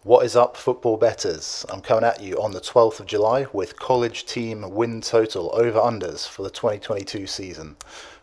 What is up, football betters? I'm coming at you on the 12th of July with college team win total over-unders for the 2022 season.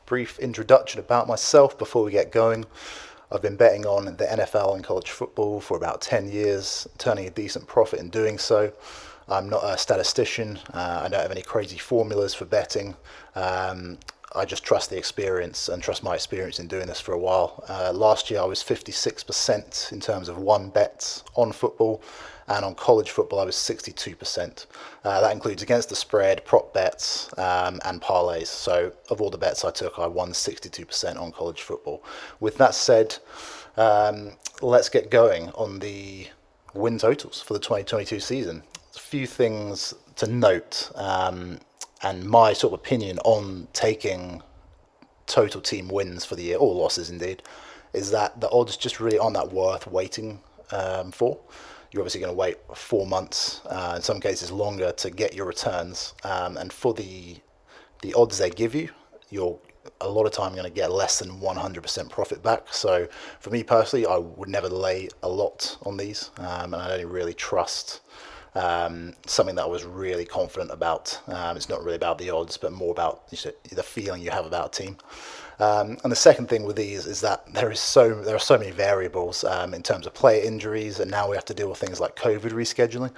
Brief introduction about myself before we get going. I've been betting on the NFL and college football for about 10 years, turning a decent profit in doing so. I'm not a statistician. I don't have any crazy formulas for betting. I just trust the experience and trust my experience in doing this for a while. Last year I was 56% in terms of won bets on football, and on college football I was 62%. That includes against the spread, prop bets, and parlays. So of all the bets I took, I won 62% on college football. With that said, let's get going on the win totals for the 2022 season. A few things to note. And my sort of opinion on taking total team wins for the year, or losses indeed, is that the odds just really aren't that worth waiting for. You're obviously going to wait 4 months, in some cases longer, to get your returns. And for the odds they give you, you're a lot of time going to get less than 100% profit back. So for me personally, I would never lay a lot on these, and I only really trust something that I was really confident about. It's not really about the odds, but more about the feeling you have about a team. And the second thing with these is that there are so many variables in terms of player injuries, and now we have to deal with things like COVID rescheduling,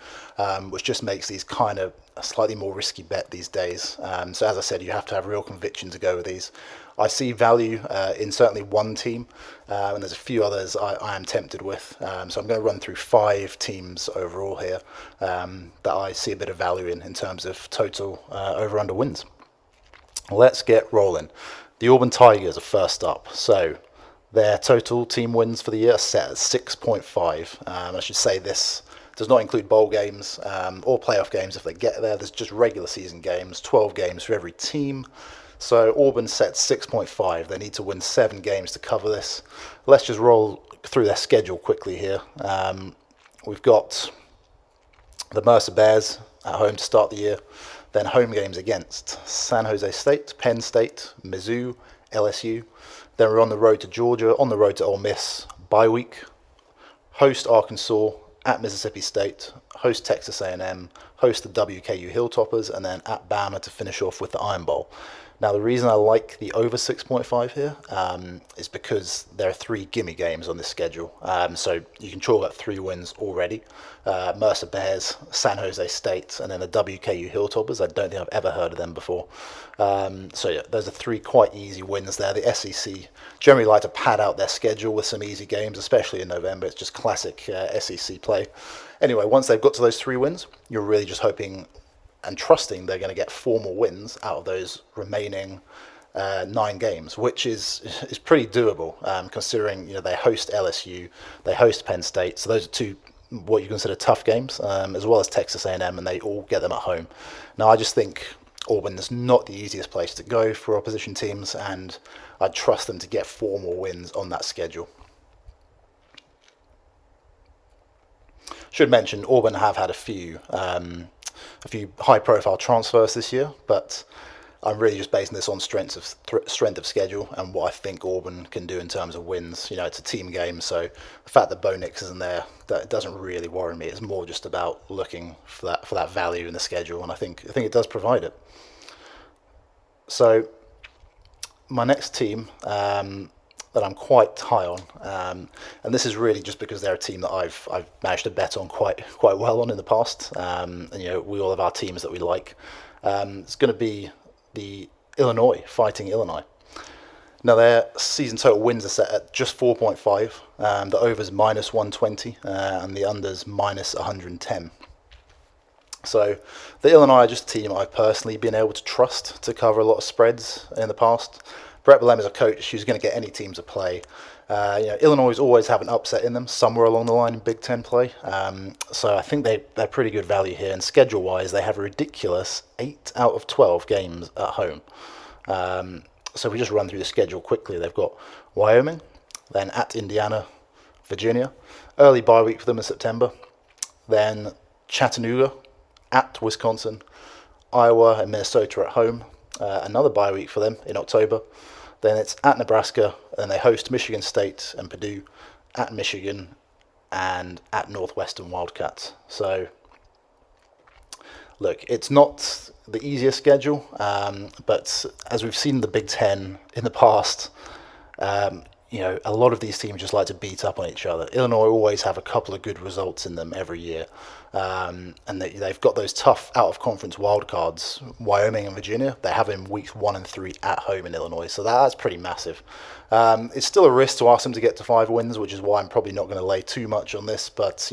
which just makes these kind of a slightly more risky bet these days. So as I said, you have to have real conviction to go with these. I see value in certainly one team, and there's a few others I am tempted with. So I'm going to run through 5 teams overall here that I see a bit of value in terms of total over-under wins. Let's get rolling. The Auburn Tigers are first up. So their total team wins for the year are set at 6.5. I should say this does not include bowl games or playoff games if they get there. There's just regular season games, 12 games for every team. So Auburn set 6.5. They need to win 7 games to cover this. Let's just roll through their schedule quickly here. We've got the Mercer Bears at home to start the year. Then home games against San Jose State, Penn State, Mizzou, LSU. Then we're on the road to Georgia, on the road to Ole Miss, bye week. Host Arkansas, at Mississippi State, host Texas A&M, host the WKU Hilltoppers, and then at Bama to finish off with the Iron Bowl. Now, the reason I like the over 6.5 here is because there are 3 gimme games on this schedule. So you can chalk up 3 wins already. Mercer Bears, San Jose State, and then the WKU Hilltoppers. I don't think I've ever heard of them before. So yeah, those are 3 quite easy wins there. The SEC generally like to pad out their schedule with some easy games, especially in November. It's just classic SEC play. Anyway, once they've got to those 3 wins, you're really just hoping and trusting they're going to get 4 more wins out of those remaining 9 games, which is pretty doable, considering they host LSU, they host Penn State, so those are 2 what you consider tough games, as well as Texas A&M, and they all get them at home. Now, I just think Auburn is not the easiest place to go for opposition teams, and I trust them to get 4 more wins on that schedule. Should mention Auburn have had a few high-profile transfers this year, but I'm really just basing this on strength of schedule and what I think Auburn can do in terms of wins. It's a team game, so the fact that Bo Nix isn't there, that doesn't really worry me. It's more just about looking for that value in the schedule, and I think it does provide it. So my next team that I'm quite high on, and this is really just because they're a team that I've managed to bet on quite well on in the past. And we all have our teams that we like. It's going to be the Illinois Fighting Illini. Now their season total wins are set at just 4.5. The overs minus 120 and the unders minus 110. So the Illinois are just a team I've personally been able to trust to cover a lot of spreads in the past. Brett Bielema is a coach who's going to get any team to play. Illinois always have an upset in them somewhere along the line in Big Ten play. So I think they're pretty good value here. And schedule-wise, they have a ridiculous 8 out of 12 games at home. So we just run through the schedule quickly. They've got Wyoming, then at Indiana, Virginia. Early bye week for them in September. Then Chattanooga, at Wisconsin. Iowa and Minnesota at home. Another bye week for them in October. Then it's at Nebraska, and they host Michigan State and Purdue, at Michigan, and at Northwestern Wildcats. So, look, it's not the easiest schedule, but as we've seen in the Big Ten in the past, um, a lot of these teams just like to beat up on each other. Illinois always have a couple of good results in them every year, and they've got those tough out-of-conference wildcards. Wyoming and Virginia, they have in weeks 1 and 3 at home in Illinois, so that's pretty massive. It's still a risk to ask them to get to 5 wins, which is why I'm probably not going to lay too much on this. But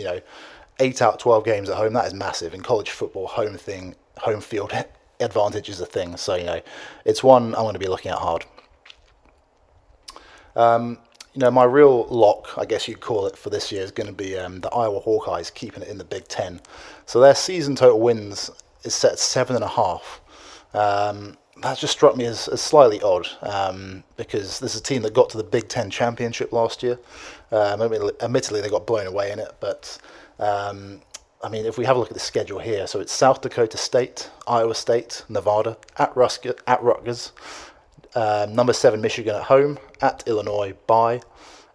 8 out of 12 games at home, that is massive. In college football, home field advantage is a thing. So it's one I'm going to be looking at hard. My real lock, I guess you'd call it, for this year is going to be the Iowa Hawkeyes keeping it in the Big Ten. So their season total wins is set at 7.5. That just struck me as slightly odd, because this is a team that got to the Big Ten championship last year. Admittedly, they got blown away in it, but if we have a look at the schedule here, so it's South Dakota State, Iowa State, Nevada, at Rutgers, number 7 Michigan at home, at Illinois, bye,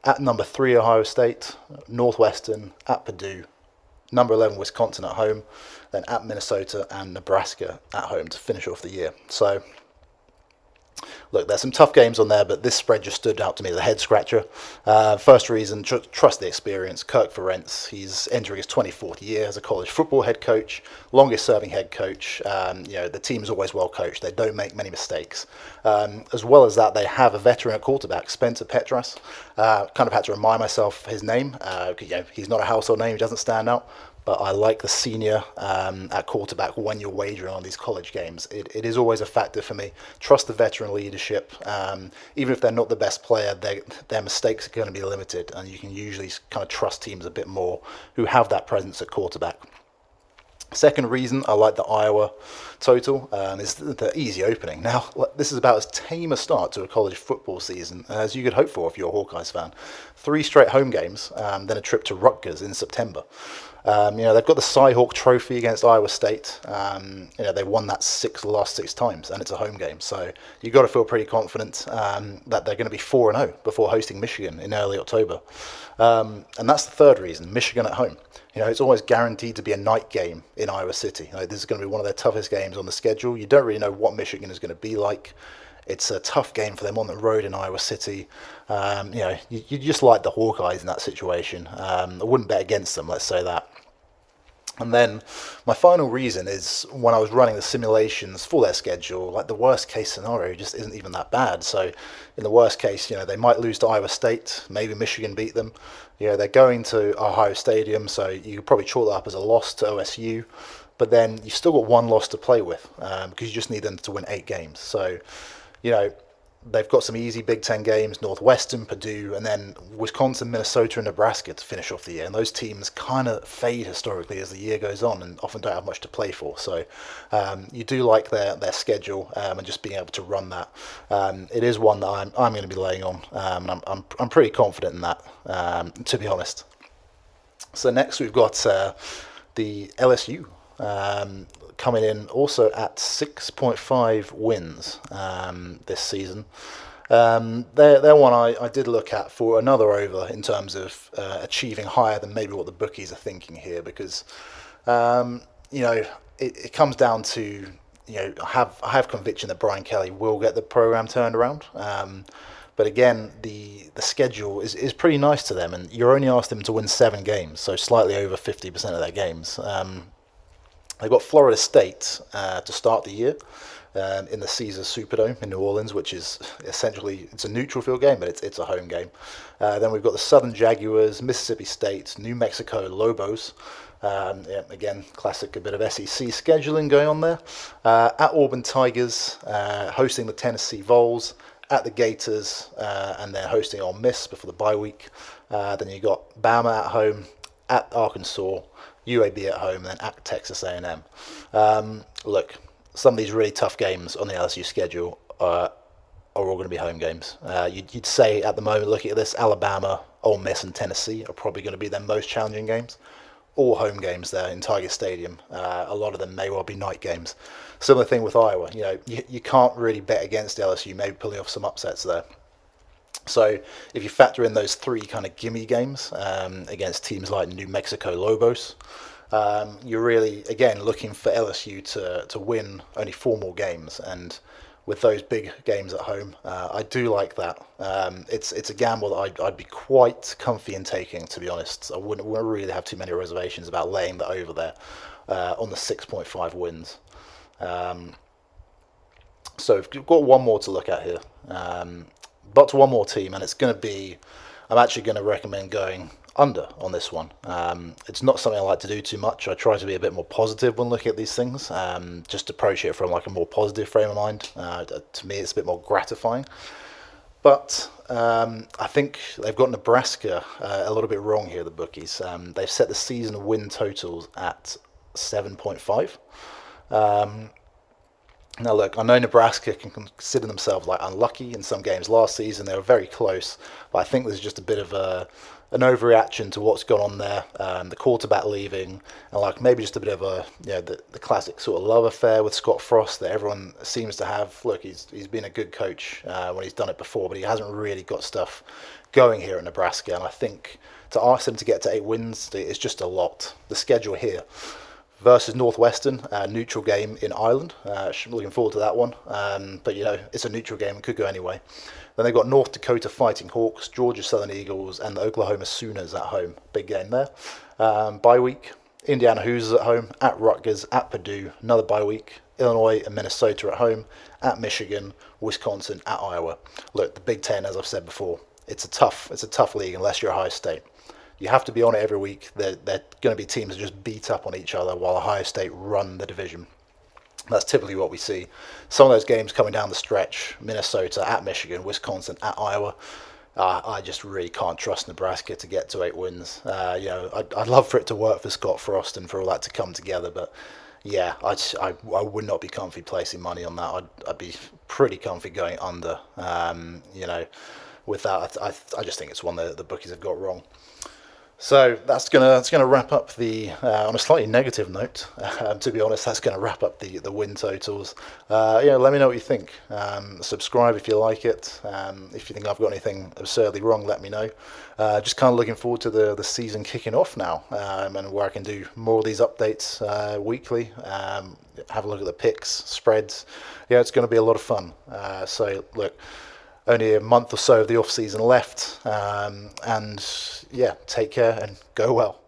at number 3 Ohio State, Northwestern, at Purdue, number 11 Wisconsin at home, then at Minnesota and Nebraska at home to finish off the year. So, look, there's some tough games on there, but this spread just stood out to me as a head scratcher. First reason, trust the experience. Kirk Ferentz, he's entering his 24th year as a college football head coach, longest serving head coach. The team is always well coached. They don't make many mistakes. As well as that, they have a veteran at quarterback, Spencer Petras. Kind of had to remind myself his name. He's not a household name. He doesn't stand out. But I like the senior at quarterback when you're wagering on these college games. It is always a factor for me. Trust the veteran leadership. Even if they're not the best player, their mistakes are going to be limited, and you can usually kind of trust teams a bit more who have that presence at quarterback. Second reason I like the Iowa total is the easy opening. Now, this is about as tame a start to a college football season as you could hope for if you're a Hawkeyes fan. 3 straight home games, then a trip to Rutgers in September. They've got the Cy-Hawk Trophy against Iowa State. They won that the last 6 times, and it's a home game. So you've got to feel pretty confident that they're going to be 4-0 before hosting Michigan in early October. And that's the third reason, Michigan at home. It's always guaranteed to be a night game in Iowa City. This is going to be one of their toughest games on the schedule. You don't really know what Michigan is going to be like. It's a tough game for them on the road in Iowa City. You just like the Hawkeyes in that situation. I wouldn't bet against them, let's say that. And then my final reason is when I was running the simulations for their schedule, like the worst case scenario just isn't even that bad. So in the worst case, they might lose to Iowa State, maybe Michigan beat them. They're going to Ohio Stadium, so you could probably chalk that up as a loss to OSU. But then you've still got one loss to play with because you just need them to win 8 games. So, they've got some easy Big Ten games, Northwestern, Purdue, and then Wisconsin, Minnesota, and Nebraska to finish off the year. And those teams kind of fade historically as the year goes on and often don't have much to play for. So you do like their schedule and just being able to run that. It is one that I'm going to be laying on, and I'm pretty confident in that, to be honest. So next we've got the LSU. Coming in also at 6.5 wins this season. They're one I did look at for another over in terms of achieving higher than maybe what the bookies are thinking here, because it comes down to I have conviction that Brian Kelly will get the program turned around. But again, the schedule is pretty nice to them, and you're only asked them to win 7 games, so slightly over 50% of their games. They've got Florida State to start the year in the Caesars Superdome in New Orleans, which is essentially, it's a neutral field game, but it's a home game. Then we've got the Southern Jaguars, Mississippi State, New Mexico Lobos. Again, classic, a bit of SEC scheduling going on there. At Auburn Tigers, hosting the Tennessee Vols, at the Gators, and then hosting Ole Miss before the bye week. Then you got Bama at home, at Arkansas, UAB at home, and then at Texas A&M. Look, some of these really tough games on the LSU schedule are all going to be home games. You'd say at the moment, looking at this, Alabama, Ole Miss, and Tennessee are probably going to be their most challenging games. All home games there in Tiger Stadium. A lot of them may well be night games. Similar thing with Iowa. You can't really bet against LSU, maybe pulling off some upsets there. So if you factor in those three kind of gimme games against teams like New Mexico Lobos, you're really, again, looking for LSU to win only four more games. And with those big games at home, I do like that. It's a gamble that I'd be quite comfy in taking, to be honest. I wouldn't really have too many reservations about laying that over there on the 6.5 wins. Um, so we've got one more to look at here. But one more team, and it's going to be. I'm actually going to recommend going under on this one. It's not something I like to do too much. I try to be a bit more positive when looking at these things. Just approach it from like a more positive frame of mind. To me, it's a bit more gratifying. But I think they've got Nebraska a little bit wrong here. The bookies. They've set the season win totals at 7.5. Now, look, I know Nebraska can consider themselves like unlucky in some games last season. They were very close, but I think there's just a bit of an overreaction to what's gone on there. The quarterback leaving, and like maybe just a bit of the classic sort of love affair with Scott Frost that everyone seems to have. Look, he's been a good coach when he's done it before, but he hasn't really got stuff going here at Nebraska. And I think to ask him to get to 8 wins is just a lot. The schedule here versus Northwestern, neutral game in Ireland. Looking forward to that one. But it's a neutral game; it could go anyway. Then they've got North Dakota Fighting Hawks, Georgia Southern Eagles, and the Oklahoma Sooners at home. Big game there. Bye week: Indiana Hoosiers at home, at Rutgers, at Purdue. Another bye week: Illinois and Minnesota at home, at Michigan, Wisconsin, at Iowa. Look, the Big Ten, as I've said before, it's a tough league unless you're Ohio State. You have to be on it every week. They're going to be teams that just beat up on each other while Ohio State run the division. That's typically what we see. Some of those games coming down the stretch: Minnesota at Michigan, Wisconsin at Iowa. I just really can't trust Nebraska to get to 8 wins. I'd love for it to work for Scott Frost and for all that to come together, but yeah, I would not be comfy placing money on that. I'd be pretty comfy going under. With that, I just think it's one that the bookies have got wrong. So that's gonna wrap up the on a slightly negative note. To be honest, that's gonna wrap up the win totals. Let me know what you think. Subscribe if you like it. If you think I've got anything absurdly wrong, let me know. Just kind of looking forward to the season kicking off now, and where I can do more of these updates weekly. Have a look at the picks, spreads. Yeah, it's going to be a lot of fun. So look. Only a month or so of the off season left, and yeah, take care and go well.